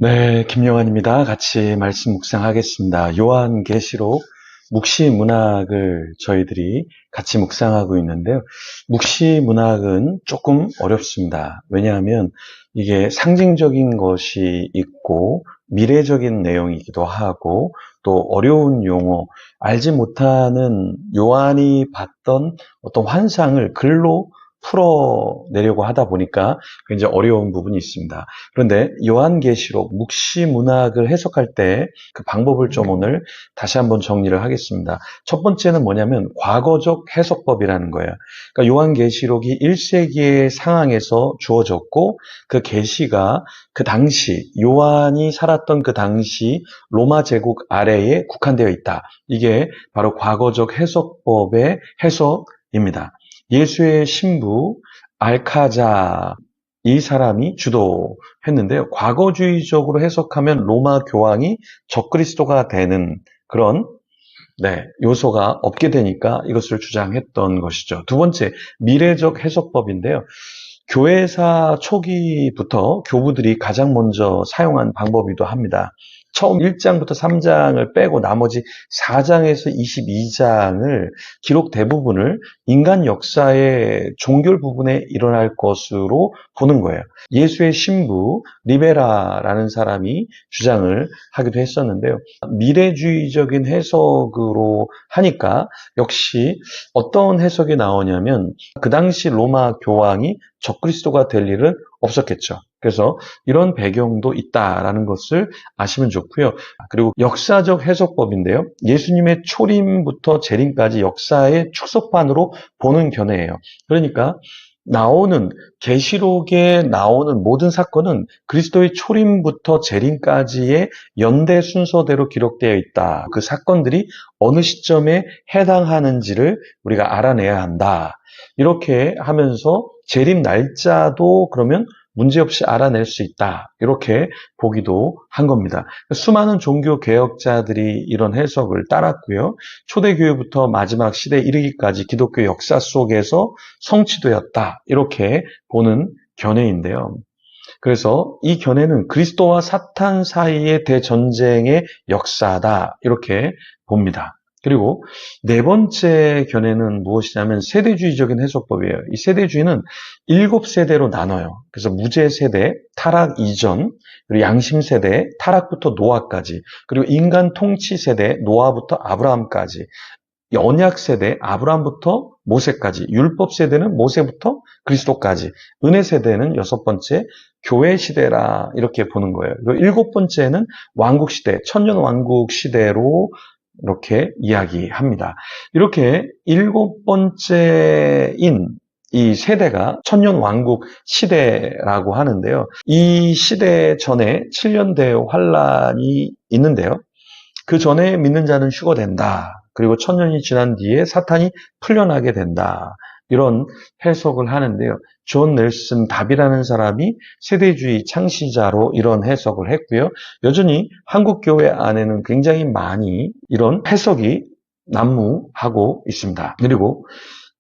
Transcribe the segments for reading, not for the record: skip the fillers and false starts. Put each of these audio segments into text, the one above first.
네, 김영환입니다. 같이 말씀 묵상하겠습니다. 요한계시록 묵시문학을 저희들이 같이 묵상하고 있는데요. 묵시문학은 조금 어렵습니다. 왜냐하면 이게 상징적인 것이 있고 미래적인 내용이기도 하고 또 어려운 용어, 알지 못하는 요한이 봤던 어떤 환상을 글로 풀어내려고 하다 보니까 굉장히 어려운 부분이 있습니다. 그런데 요한계시록 묵시문학을 해석할 때 그 방법을 좀 오늘 다시 한번 정리를 하겠습니다. 첫 번째는 뭐냐면 과거적 해석법이라는 거예요. 그러니까 요한계시록이 1세기의 상황에서 주어졌고 그 계시가 그 당시 요한이 살았던 그 당시 로마 제국 아래에 국한되어 있다. 이게 바로 과거적 해석법의 해석입니다. 예수의 신부 알카자 이 사람이 주도했는데요. 과거주의적으로 해석하면 로마 교황이 적그리스도가 되는 그런 요소가 없게 되니까 이것을 주장했던 것이죠. 두 번째, 미래적 해석법인데요. 교회사 초기부터 교부들이 가장 먼저 사용한 방법이기도 합니다. 처음 1장부터 3장을 빼고 나머지 4장에서 22장을 기록 대부분을 인간 역사의 종결 부분에 일어날 것으로 보는 거예요. 예수의 신부 리베라라는 사람이 주장을 하기도 했었는데요. 미래주의적인 해석으로 하니까 역시 어떤 해석이 나오냐면 그 당시 로마 교황이 적그리스도가 될 일은 없었겠죠. 그래서 이런 배경도 있다라는 것을 아시면 좋고요. 그리고 역사적 해석법인데요. 예수님의 초림부터 재림까지 역사의 축소판으로 보는 견해예요. 그러니까 계시록에 나오는 모든 사건은 그리스도의 초림부터 재림까지의 연대 순서대로 기록되어 있다. 그 사건들이 어느 시점에 해당하는지를 우리가 알아내야 한다. 이렇게 하면서 재림 날짜도 그러면 문제없이 알아낼 수 있다. 이렇게 보기도 한 겁니다. 수많은 종교 개혁자들이 이런 해석을 따랐고요. 초대교회부터 마지막 시대에 이르기까지 기독교 역사 속에서 성취되었다. 이렇게 보는 견해인데요. 그래서 이 견해는 그리스도와 사탄 사이의 대전쟁의 역사다. 이렇게 봅니다. 그리고 네 번째 견해는 무엇이냐면 세대주의적인 해석법이에요. 이 세대주의는 7세대로 나눠요. 그래서 무죄세대, 타락 이전, 그리고 양심세대, 타락부터 노아까지, 그리고 인간 통치세대, 노아부터 아브라함까지, 언약세대, 아브라함부터 모세까지, 율법세대는 모세부터 그리스도까지, 은혜세대는 6번째, 교회시대라 이렇게 보는 거예요. 그리고 7번째는 왕국시대, 천년왕국시대로 이렇게 이야기합니다. 이렇게 7번째인 이 세대가 천년왕국 시대라고 하는데요. 이 시대 전에 7년대 환란이 있는데요. 그 전에 믿는 자는 휴거된다. 그리고 천년이 지난 뒤에 사탄이 풀려나게 된다. 이런 해석을 하는데요. 존 넬슨 답이라는 사람이 세대주의 창시자로 이런 해석을 했고요. 여전히 한국교회 안에는 굉장히 많이 이런 해석이 난무하고 있습니다. 그리고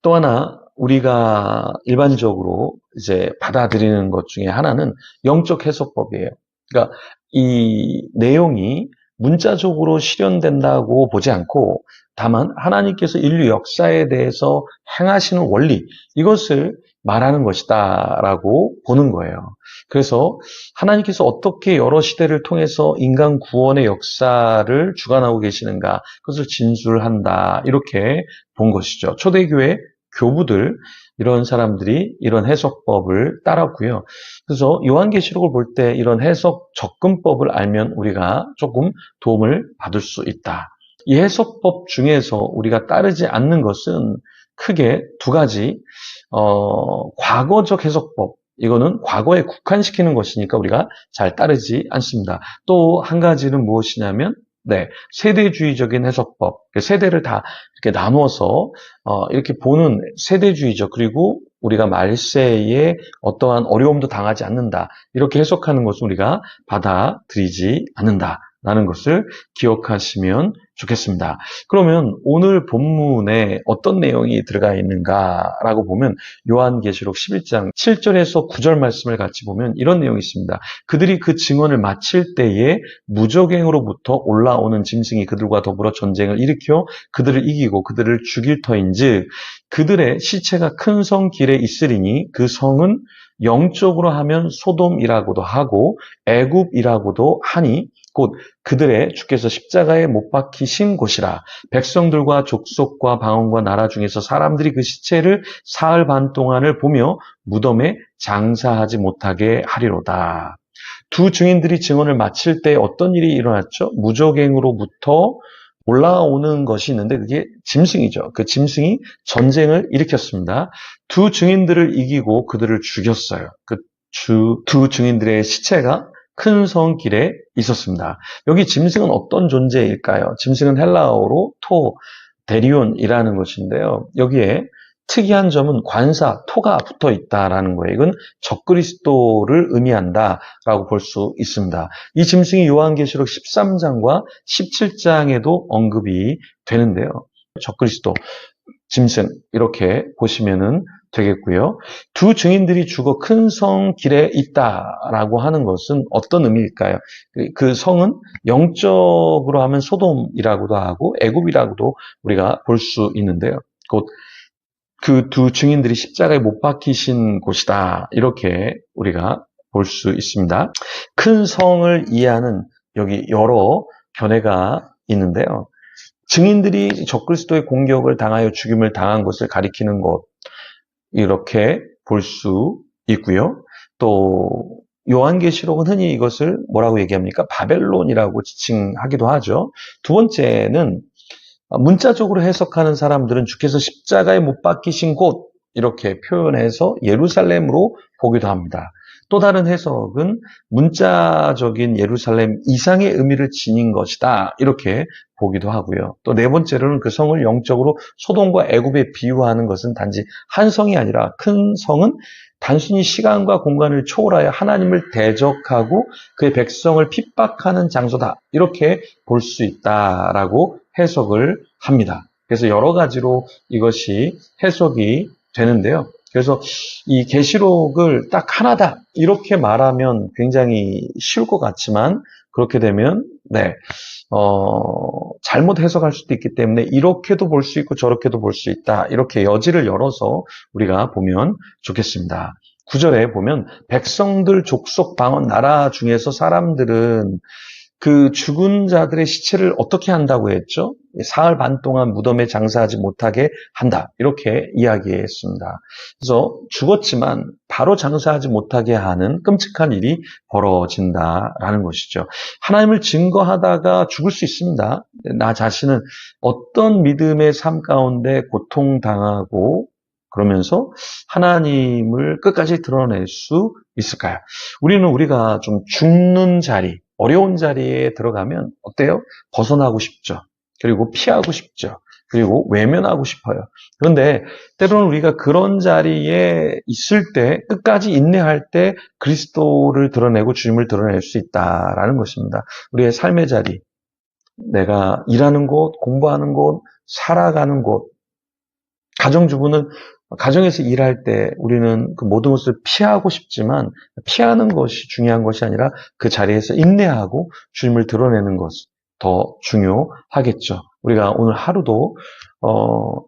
또 하나 우리가 일반적으로 이제 받아들이는 것 중에 하나는 영적 해석법이에요. 그러니까 이 내용이 문자적으로 실현된다고 보지 않고 다만 하나님께서 인류 역사에 대해서 행하시는 원리, 이것을 말하는 것이다 라고 보는 거예요. 그래서 하나님께서 어떻게 여러 시대를 통해서 인간 구원의 역사를 주관하고 계시는가, 그것을 진술한다, 이렇게 본 것이죠. 초대교회 교부들, 이런 사람들이 이런 해석법을 따랐고요. 그래서 요한계시록을 볼 때 이런 해석 접근법을 알면 우리가 조금 도움을 받을 수 있다. 이 해석법 중에서 우리가 따르지 않는 것은 크게 두 가지, 과거적 해석법, 이거는 과거에 국한시키는 것이니까 우리가 잘 따르지 않습니다. 또 한 가지는 무엇이냐면 세대주의적인 해석법, 세대를 다 이렇게 나누어서 이렇게 보는 세대주의죠. 그리고 우리가 말세에 어떠한 어려움도 당하지 않는다. 이렇게 해석하는 것은 우리가 받아들이지 않는다. 라는 것을 기억하시면 좋겠습니다. 그러면 오늘 본문에 어떤 내용이 들어가 있는가라고 보면 요한계시록 11장 7절에서 9절 말씀을 같이 보면 이런 내용이 있습니다. 그들이 그 증언을 마칠 때에 무적행으로부터 올라오는 짐승이 그들과 더불어 전쟁을 일으켜 그들을 이기고 그들을 죽일 터인즉 그들의 시체가 큰 성 길에 있으리니 그 성은 영적으로 하면 소돔이라고도 하고 애굽이라고도 하니 곧 그들의 주께서 십자가에 못 박히신 곳이라. 백성들과 족속과 방언과 나라 중에서 사람들이 그 시체를 사흘 반 동안을 보며 무덤에 장사하지 못하게 하리로다. 두 증인들이 증언을 마칠 때 어떤 일이 일어났죠? 무적행으로부터 올라오는 것이 있는데 그게 짐승이죠. 그 짐승이 전쟁을 일으켰습니다. 두 증인들을 이기고 그들을 죽였어요. 두 증인들의 시체가 큰 성 길에 있었습니다. 여기 짐승은 어떤 존재일까요? 짐승은 헬라어로 데리온이라는 것인데요. 여기에 특이한 점은 관사, 토가 붙어 있다라는 거예요. 이건 적그리스도를 의미한다라고 볼 수 있습니다. 이 짐승이 요한계시록 13장과 17장에도 언급이 되는데요. 적그리스도, 짐승 이렇게 보시면은 되겠고요. 두 증인들이 죽어 큰 성 길에 있다라고 하는 것은 어떤 의미일까요? 그 성은 영적으로 하면 소돔이라고도 하고 애굽이라고도 우리가 볼 수 있는데요. 곧 그 두 증인들이 십자가에 못 박히신 곳이다. 이렇게 우리가 볼 수 있습니다. 큰 성을 이해하는 여기 여러 견해가 있는데요. 증인들이 적그리스도의 공격을 당하여 죽임을 당한 것을 가리키는 것 이렇게 볼 수 있고요. 또 요한계시록은 흔히 이것을 뭐라고 얘기합니까? 바벨론이라고 지칭하기도 하죠. 두 번째는 문자적으로 해석하는 사람들은 주께서 십자가에 못 박히신 곳 이렇게 표현해서 예루살렘으로 보기도 합니다. 또 다른 해석은 문자적인 예루살렘 이상의 의미를 지닌 것이다 이렇게 보기도 하고요. 또 네 번째로는 그 성을 영적으로 소돔과 애굽에 비유하는 것은 단지 한 성이 아니라 큰 성은 단순히 시간과 공간을 초월하여 하나님을 대적하고 그의 백성을 핍박하는 장소다 이렇게 볼 수 있다라고 해석을 합니다. 그래서 여러 가지로 이것이 해석이 되는데요. 그래서 이 계시록을 딱 하나다 이렇게 말하면 굉장히 쉬울 것 같지만 그렇게 되면 잘못 해석할 수도 있기 때문에 이렇게도 볼 수 있고 저렇게도 볼 수 있다. 이렇게 여지를 열어서 우리가 보면 좋겠습니다. 9절에 보면 백성들, 족속, 방언, 나라 중에서 사람들은 그 죽은 자들의 시체를 어떻게 한다고 했죠? 사흘 반 동안 무덤에 장사하지 못하게 한다. 이렇게 이야기했습니다. 그래서 죽었지만 바로 장사하지 못하게 하는 끔찍한 일이 벌어진다라는 것이죠. 하나님을 증거하다가 죽을 수 있습니다. 나 자신은 어떤 믿음의 삶 가운데 고통당하고 그러면서 하나님을 끝까지 드러낼 수 있을까요? 우리가 좀 죽는 자리, 어려운 자리에 들어가면 어때요? 벗어나고 싶죠. 그리고 피하고 싶죠. 그리고 외면하고 싶어요. 그런데 때로는 우리가 그런 자리에 있을 때 끝까지 인내할 때 그리스도를 드러내고 주님을 드러낼 수 있다라는 것입니다. 우리의 삶의 자리, 내가 일하는 곳, 공부하는 곳, 살아가는 곳, 가정주부는 가정에서 일할 때 우리는 그 모든 것을 피하고 싶지만 피하는 것이 중요한 것이 아니라 그 자리에서 인내하고 주님을 드러내는 것이 더 중요하겠죠. 우리가 오늘 하루도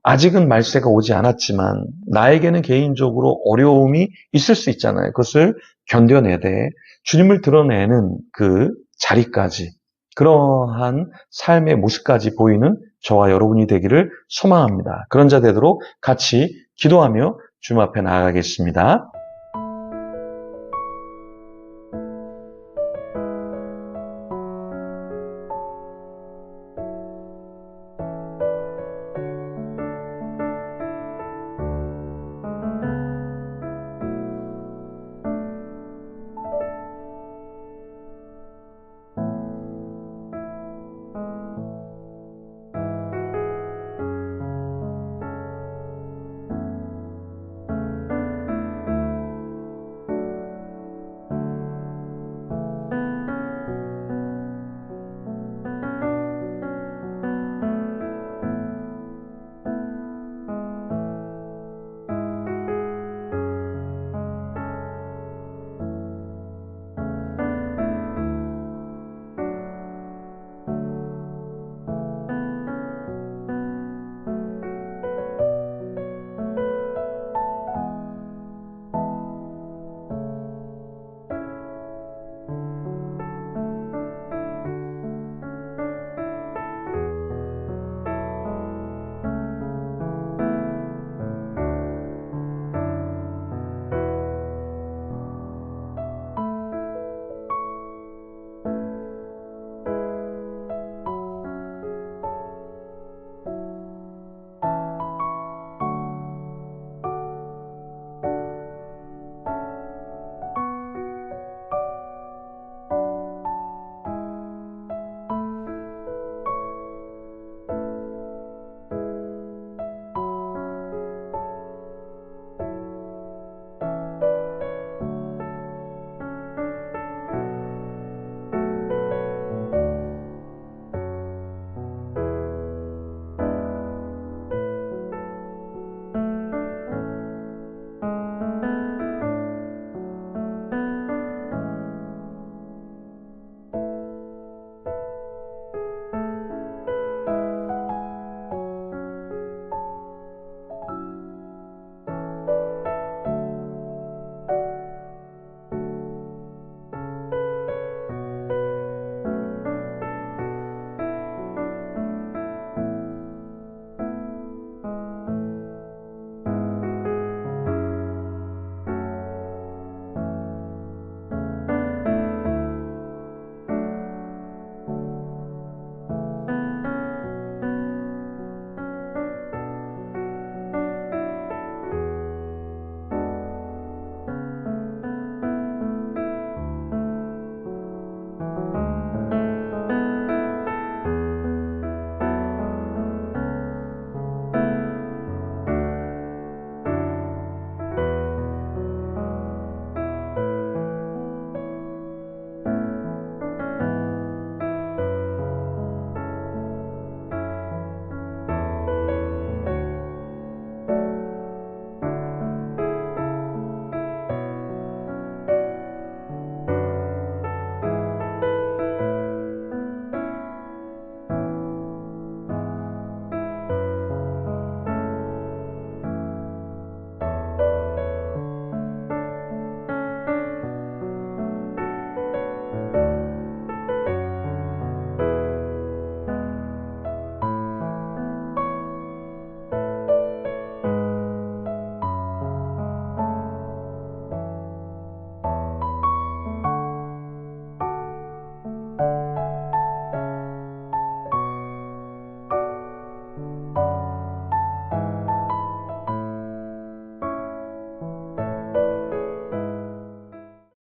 아직은 말세가 오지 않았지만 나에게는 개인적으로 어려움이 있을 수 있잖아요. 그것을 견뎌내되 주님을 드러내는 그 자리까지 그러한 삶의 모습까지 보이는 저와 여러분이 되기를 소망합니다. 그런 자 되도록 같이 기도하며 주님 앞에 나아가겠습니다.